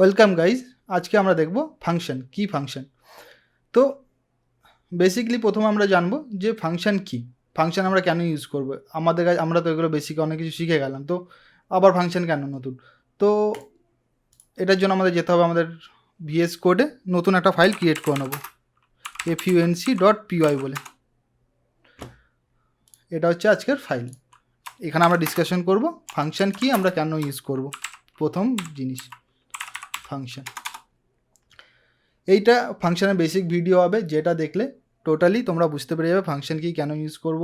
Welcome guys. আজকে আমরা দেখব ফাংশন কি ফাংশন। তো বেসিক্যালি প্রথমে আমরা জানবো যে ফাংশন কি, ফাংশন আমরা কেন ইউজ করব। আমাদের কাছে আমরা তো এগুলো বেসিক অনেক কিছু শিখে গেলাম, তো আবার ফাংশন কেন নতুন। তো এটার জন্য আমাদের যেতে হবে আমাদের ভিএস কোডে, নতুন একটা ফাইল ক্রিয়েট করে নেবো func.py বলে। এটা হচ্ছে আজকের ফাইল। এখানে আমরা ডিসকাশন করব ফাংশন কি, আমরা কেন ইউজ করব। প্রথম জিনিস ফাংশন, এইটা ফাংশনের বেসিক ভিডিও হবে, যেটা দেখলে টোটালি তোমরা বুঝতে পেরে যাবে ফাংশন কি, কেন ইউজ করব,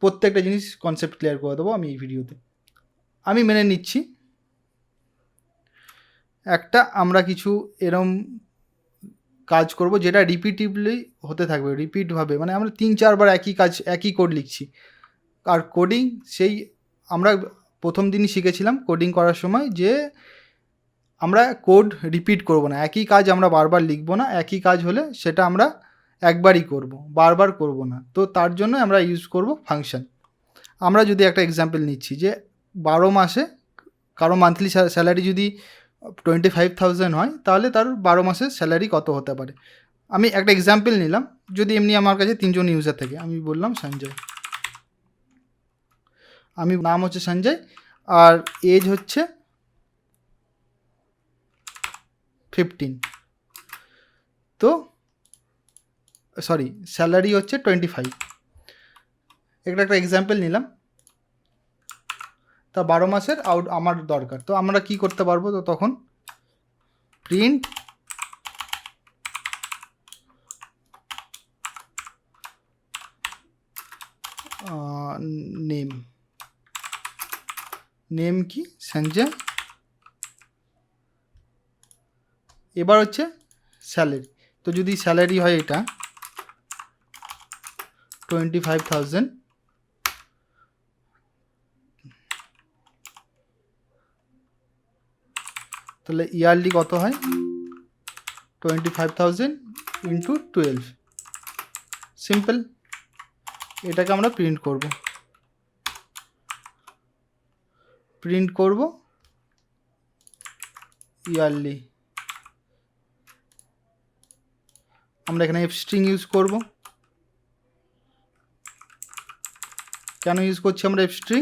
প্রত্যেকটা জিনিস কনসেপ্ট ক্লিয়ার করে দেবো আমি এই ভিডিওতে। আমি মেনে নিচ্ছি একটা আমরা কিছু এরম কাজ করব যেটা রিপিটিভলি হতে থাকবে, রিপিটভাবে, মানে আমরা 3-4 বার একই কাজ একই কোড লিখছি। আর কোডিং সেই আমরা প্রথম দিনই শিখেছিলাম কোডিং করার সময় যে আমরা কোড রিপিট করব না, একই কাজ আমরা বারবার লিখব না, একই কাজ হলে সেটা আমরা একবারই করব, বারবার করব না। তো তার জন্য আমরা ইউজ করব ফাংশন। আমরা যদি একটা এক্সাম্পল নিচ্ছি যে 12 মাসে কারো মান্থলি স্যালারি যদি 25,000 হয়, তাহলে তার 12 মাসের স্যালারি কত হতে পারে। আমি একটা এক্সাম্পল নিলাম, যদি এমনি আমার কাছে 3 জন ইউজার থাকে, আমি বললাম সঞ্জয়, আমি নাম হচ্ছে সঞ্জয় আর এজ হচ্ছে 15, তো সরি স্যালারি হচ্ছে 25। এটা একটা এক্সাম্পল নিলাম। তা 12 মাসের আউট আমার দরকার, তো আমরা কি করতে পারবো, তো তখন প্রিন্ট নেম, নেম কি সঞ্জয়, এবার হচ্ছে স্যালারি। তো যদি স্যালারি হয় এটা 25,000, তাহলে ইয়ারলি কত হয় 25,000 ইন্টু 12, সিম্পল। এটাকে আমরা প্রিন্ট করব ইয়ারলি। আমরা এখানে এফ স্ট্রিং ইউজ করব। কেন ইউজ করছি আমরা F string,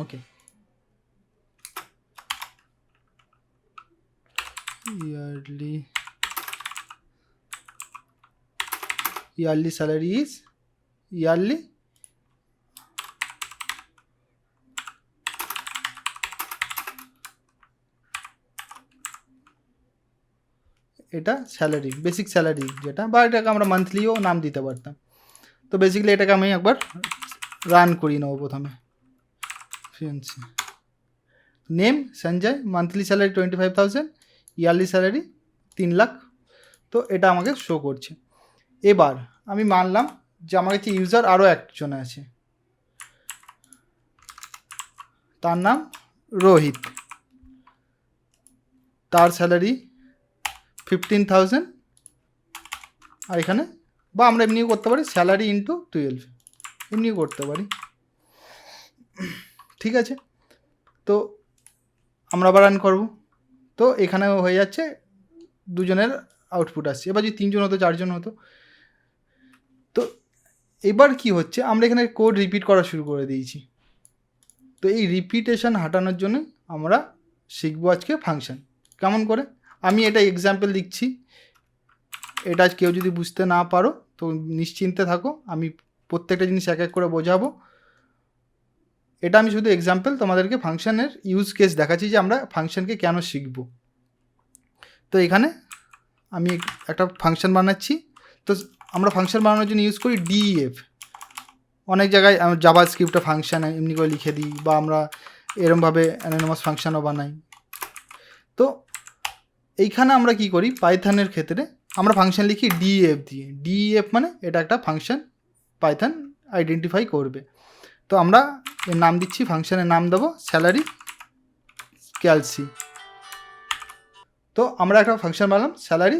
okay, yearly salary is yearly এটা স্যালারি, বেসিক স্যালারি যেটা, বা এটাকে আমরা মান্থলিও নাম দিতে পারতাম। তো বেসিক্যালি এটাকে আমি একবার রান করি নেবো প্রথমে। Name Sanjay, monthly salary 25,000, yearly salary 3 lakh. তো এটা আমাকে শো করছে। এবার আমি মানলাম যে আমার কাছে ইউজার আরও একজন আছে, তার নাম রোহিত, তার স্যালারি 15,000। আর এখানে বা আমরা এমনিও করতে পারি স্যালারি ইন্টু 12, এমনিও করতে পারি, ঠিক আছে। তো আমরা আবার রান করব। তো এখানেও হয়ে যাচ্ছে, দুজনের আউটপুট আসছে। এবার যদি 3 জন হতো, 4 জন হতো। তো এবার কি হচ্ছে, আমরা এখানে কোড রিপিট করা শুরু করে দিয়েছি। তো এই রিপিটেশন হাঁটানোর জন্য আমরা শিখবো আজকে ফাংশন। কেমন করে, আমি এটা এক্সাম্পল দিচ্ছি, এটা কেউ যদি বুঝতে না পারো তো নিশ্চিন্তে থাকো, আমি প্রত্যেকটা জিনিস এক এক করে বোঝাবো। এটা আমি শুধু এক্সাম্পল তোমাদেরকে ফাংশনের ইউজ কেস দেখাচ্ছি যে আমরা ফাংশনকে কেন শিখব। তো এখানে আমি একটা ফাংশন বানাচ্ছি। তো আমরা ফাংশন বানানোর জন্য ইউজ করি ডিইএফ। অনেক জায়গায় জাভা স্ক্রিপ্টে ফাংশন এমনি করে লিখে দিই, বা আমরা এরমভাবে অ্যানোনিমাস ফাংশনও বানাই। তো এইখানে আমরা কি করি, পাইথনের ক্ষেত্রে আমরা ফাংশন লিখি ডিইএফ দিয়ে। ডিইএফ মানে এটা একটা ফাংশন, পাইথন আইডেন্টিফাই করবে। তো আমরা এর নাম দিচ্ছি, ফাংশনের নাম দেবো স্যালারি ক্যালসি। তো আমরা একটা ফাংশন বানালাম স্যালারি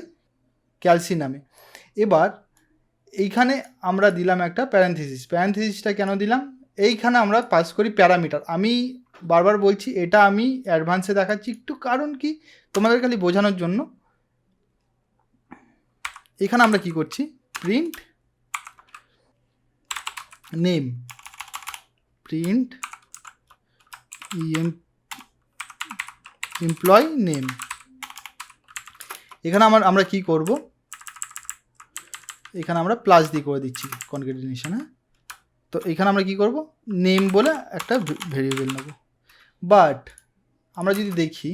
ক্যালসি নামে। এবার এইখানে আমরা দিলাম একটা প্যারেন্থেসিসটা কেন দিলাম, এইখানে আমরা পাস করি প্যারামিটার। আমি বারবার বলছি এটা আমি অ্যাডভান্সে দেখাচ্ছি একটু, কারণ কি তোমাদের খালি বোঝানোর জন্য। এখানে আমরা কি করছি, print name, print employee name. এখানে আমরা কি করব, এখানে আমরা প্লাস দিয়ে করে দিচ্ছি কনক্যাটিনেশন। হ্যাঁ, তো এখানে আমরা কি করব, নেম বলে একটা ভেরিয়েবল নেব। বাট আমরা যদি দেখি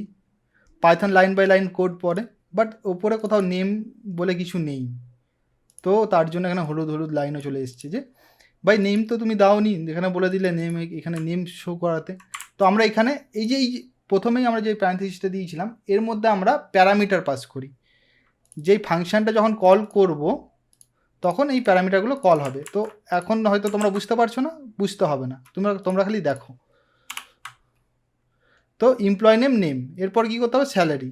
Python line by line code পড়ে, বাট ওপরে কোথাও নেম বলে কিছু নেই। তো তার জন্য এখানে হলুদ হলুদ লাইনও চলে এসছে যে ভাই নেম তো তুমি দাওনি, এখানে বলে দিলে নেম, এখানে নেম শো করাতে। তো আমরা এখানে এই যে প্রথমেই আমরা যে প্যারেনথেসিসটা দিয়েছিলাম এর মধ্যে আমরা প্যারামিটার পাস করি। যেই ফাংশনটা যখন কল করব তখন এই প্যারামিটারগুলো কল হবে। তো এখন হয়তো তোমরা বুঝতে পারছো না, বুঝতে হবে না, তোমরা খালি দেখো। তো এমপ্লয় নেম নেম, এরপর কী করতে হবে, স্যালারি।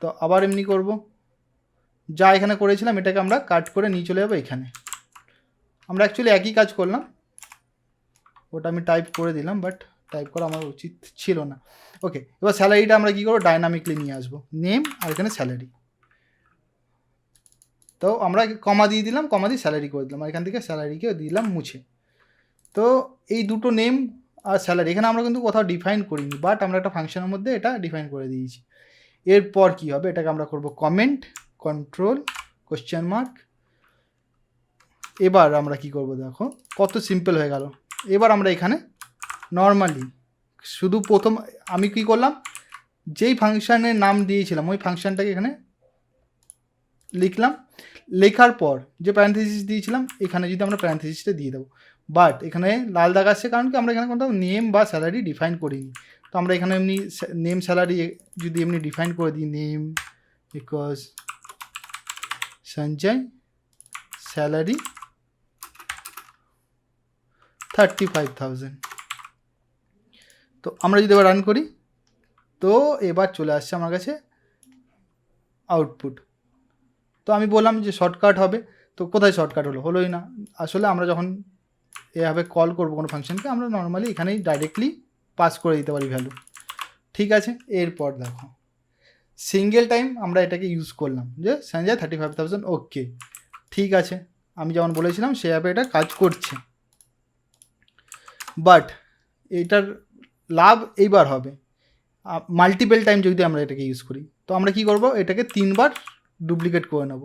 তো আবার এমনি করব, যা এখানে করেছিলাম এটাকে আমরা কাট করে নিয়ে চলে যাবো এখানে। আমরা অ্যাকচুয়ালি একই কাজ করলাম, ওটা আমি টাইপ করে দিলাম, বাট টাইপ করা আমার উচিত ছিল না। ওকে, এবার স্যালারিটা আমরা কী করবো, ডাইনামিকলি নিয়ে আসবো, নেম আর এখানে স্যালারি। তো আমরা কমা দিয়ে দিলাম, কমা দিয়ে স্যালারি করে দিলাম, আর এখান থেকে স্যালারিকে দিলাম মুছে। তো এই দুটো নেম আর স্যালারি এখানে আমরা কিন্তু কোথাও ডিফাইন করিনি, বাট আমরা একটা ফাংশনের মধ্যে এটা ডিফাইন করে দিয়েছি। এরপর কি হবে, এটাকে আমরা করব কমেন্ট, কন্ট্রোল, কোশ্চেন মার্ক। এবার আমরা কি করব, দেখো কত সিম্পল হয়ে গেল। এবার আমরা এখানে নর্মালি শুধু প্রথম আমি কি করলাম, যেই ফাংশানের নাম দিয়েছিলাম ওই ফাংশানটাকে এখানে লিখলাম। লেখার পর যে প্যারেনথেসিস দিয়েছিলাম এখানে যদি আমরা প্যারেনথেসিসটা দিয়ে দেবো, বাট এখানে লাল দাগ আসছে কারণ কি আমরা এখানে কোথাও নেম বা স্যালারি ডিফাইন করিনি। তো আমরা এখানে এমনি নেম স্যালারি যদি এমনি ডিফাইন করে দিই, নেম বিকজ সঞ্জয়, স্যালারি 35,000। তো আমরা যদি এবার রান করি, তো এবার চলে আসছে আমার কাছে আউটপুট। তো আমি বললাম যে শর্টকাট হবে, তো কোথায় শর্টকাট হলোই না। আসলে আমরা যখন এভাবে কল করবো কোনো ফাংশনকে, আমরা নর্মালি এখানেই ডাইরেক্টলি পাস করে দিতে পারি ভ্যালু। ঠিক আছে, এরপর দেখো সিঙ্গেল টাইম আমরা এটাকে ইউজ করলাম যে সঞ্জয় 35,000। ওকে, ঠিক আছে, আমি যেমন বলেছিলাম সে অ্যাপে এটা কাজ করছে। বাট এটার লাভ এইবার হবে মাল্টিপল টাইম যদি আমরা এটাকে ইউজ করি। তো আমরা কি করব, এটাকে 3বার ডুপ্লিকেট করে নেব,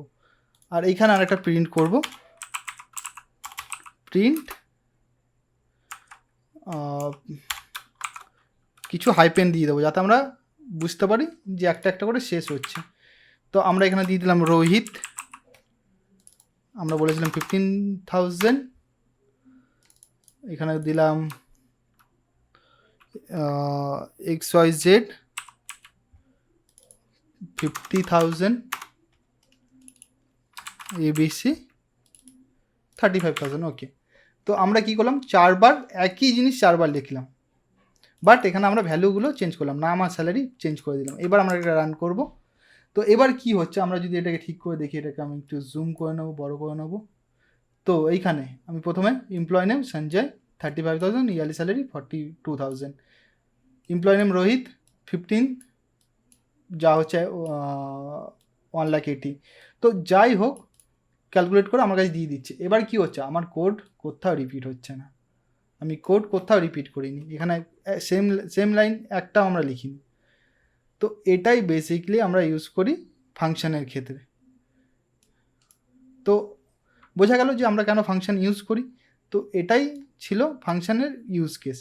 আর এইখানে আরেকটা প্রিন্ট করব, প্রিন্ট কিছু হাইপেন দিয়ে দেবো যাতে আমরা বুঝতে পারি যে একটা একটা করে শেষ হচ্ছে। তো আমরা এখানে দিয়ে দিলাম রোহিত, আমরা বলেছিলাম 15,000, এখানে দিলাম XYZ 50,000, ABC 35,000। ওকে, তো আমরা কি করলাম, 4বার একই জিনিস 4বার লিখলাম, বাট এখানে আমরা ভ্যালুগুলো চেঞ্জ করলাম, নাম আর স্যালারি চেঞ্জ করে দিলাম। এবার আমরা এটা রান করব। তো এবার কি হচ্ছে, আমরা যদি এটাকে ঠিক করে দেখি, এটাকে আমি একটু জুম করে নেবো, বড় করে নেবো। তো এইখানে আমি প্রথমে employee name Sanjay 35,000, yearly salary 42,000, employee name Rohit 15, যা হচ্ছে 1,80,000। তো যাই হোক ক্যালকুলেট করে আমার কাছে দিয়ে দিচ্ছে। এবার কি হচ্ছে, আমার কোড কোথাও রিপিট হচ্ছে না, আমি কোড কোথাও রিপিট করিনি, এখানে সেম লাইন একটাও আমরা লিখিনি। তো এটাই বেসিকলি আমরা ইউজ করি ফাংশনের ক্ষেত্রে। তো বোঝা গেল যে আমরা কেন ফাংশন ইউজ করি। তো এটাই ছিল ফাংশনের ইউজ কেস।